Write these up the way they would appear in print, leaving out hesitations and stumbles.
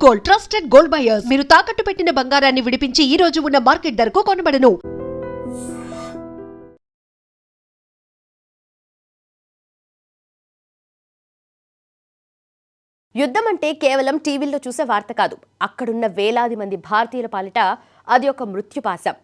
Gold, trusted gold buyers. మీరు తాకట్టు పెట్టిన బంగారాన్ని విడిపించి ఈ రోజు ఉన్న మార్కెట్ ధరకు కొనబడను. యుద్ధం అంటే కేవలం టీవీల్లో చూసే వార్త కాదు. అక్కడున్న వేలాది మంది భారతీయుల పాలిట అది ఒక మృత్యుపాశం.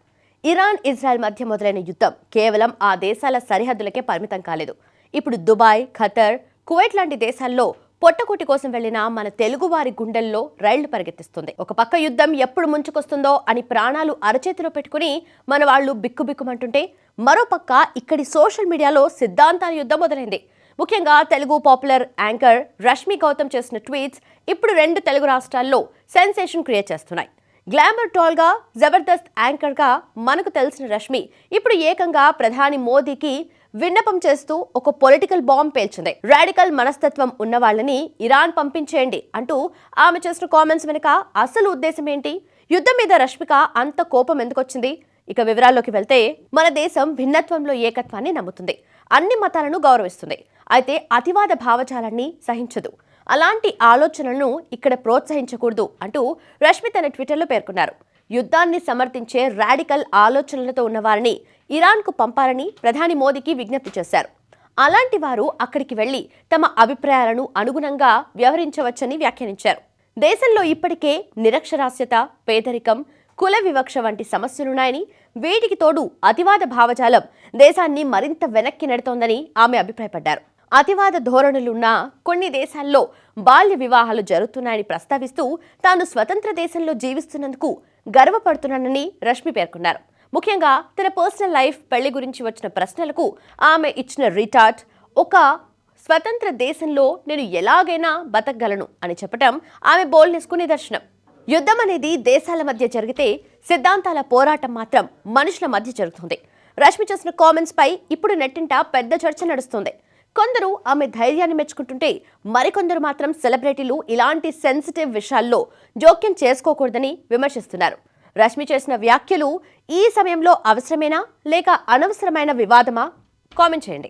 ఇరాన్ ఇజ్రాయెల్ మధ్య మొదలైన యుద్ధం కేవలం ఆ దేశాల సరిహద్దులకే పరిమితం కాలేదు. ఇప్పుడు దుబాయ్, ఖతర్, కువైట్ లాంటి దేశాల్లో పొట్టకూటి కోసం వెళ్లిన మన తెలుగువారి గుండెల్లో రైళ్లు పరిగెత్తిస్తుంది. ఒక పక్క యుద్ధం ఎప్పుడు ముంచుకొస్తుందో అని ప్రాణాలు అరచేతిలో పెట్టుకుని మన వాళ్ళు బిక్కుబిక్కుమంటుంటే, మరోపక్క ఇక్కడి సోషల్ మీడియాలో సిద్ధాంతాల యుద్ధం మొదలైంది. ముఖ్యంగా తెలుగు పాపులర్ యాంకర్ రష్మి గౌతమ్ చేసిన ట్వీట్స్ ఇప్పుడు 2 తెలుగు రాష్ట్రాల్లో సెన్సేషన్ క్రియేట్ చేస్తున్నాయి. గ్లామర్ టాల్గా, జబర్దస్త్ యాంకర్గా మనకు తెలిసిన రష్మి ఇప్పుడు ఏకంగా ప్రధాని మోదీకి విన్నపం చేస్తూ ఒక పొలిటికల్ బాంబ్ పేల్చింది. రాడికల్ మనస్తత్వం ఉన్న వాళ్ళని ఇరాన్ పంపించేయండి అంటూ ఆమె చేసిన కామెంట్స్ వెనుక అసలు ఉద్దేశం ఏంటి? యుద్ధం మీద రష్మిక అంత కోపం ఎందుకొచ్చింది? ఇక వివరాల్లోకి వెళ్తే, మన దేశం భిన్నత్వంలో ఏకత్వాన్ని నమ్ముతుంది, అన్ని మతాలను గౌరవిస్తుంది, అయితే అతివాద భావజాలాన్ని సహించదు. అలాంటి ఆలోచనలను ఇక్కడ ప్రోత్సహించకూడదు అంటూ రష్మి తన ట్విట్టర్లో పేర్కొన్నారు. యుద్ధాన్ని సమర్థించే రాడికల్ ఆలోచనలతో ఉన్నవారిని ఇరాన్కు పంపాలని ప్రధాని మోదీకి విజ్ఞప్తి చేశారు. అలాంటి వారు అక్కడికి వెళ్లి తమ అభిప్రాయాలను అనుగుణంగా వ్యవహరించవచ్చని వ్యాఖ్యానించారు. దేశంలో ఇప్పటికే నిరక్షరాస్యత, పేదరికం, కుల వివక్ష వంటి సమస్యలున్నాయని, వీటికి తోడు అతివాద భావజాలం దేశాన్ని మరింత వెనక్కి నెడుతోందని ఆమె అభిప్రాయపడ్డారు. అతివాద ధోరణులున్న కొన్ని దేశాల్లో బాల్య వివాహాలు జరుగుతున్నాయని ప్రస్తావిస్తూ తాను స్వతంత్ర దేశంలో జీవిస్తున్నందుకు గర్వపడుతున్నానని రష్మి పేర్కొన్నారు. ముఖ్యంగా తన పర్సనల్ లైఫ్, పెళ్లి గురించి వచ్చిన ప్రశ్నలకు ఆమె ఇచ్చిన రిటార్ట్, ఒక స్వతంత్ర దేశంలో నేను ఎలాగైనా బతకగలను అని చెప్పడం ఆమె బోల్డ్నెస్కు నిదర్శనం. యుద్ధం అనేది దేశాల మధ్య జరిగితే, సిద్ధాంతాల పోరాటం మాత్రం మనుషుల మధ్య జరుగుతుంది. రష్మి చేసిన కామెంట్స్ పై ఇప్పుడు నెట్టింట పెద్ద చర్చ నడుస్తుంది. కొందరు ఆమె ధైర్యాన్ని మెచ్చుకుంటుంటే, మరికొందరు మాత్రం సెలబ్రిటీలు ఇలాంటి సెన్సిటివ్ విషయాల్లో జోక్యం చేసుకోకూడదని విమర్శిస్తున్నారు. రష్మి చేసిన వ్యాఖ్యలు ఈ సమయంలో అవసరమేనా లేక అనవసరమైన వివాదమా? కామెంట్ చేయండి.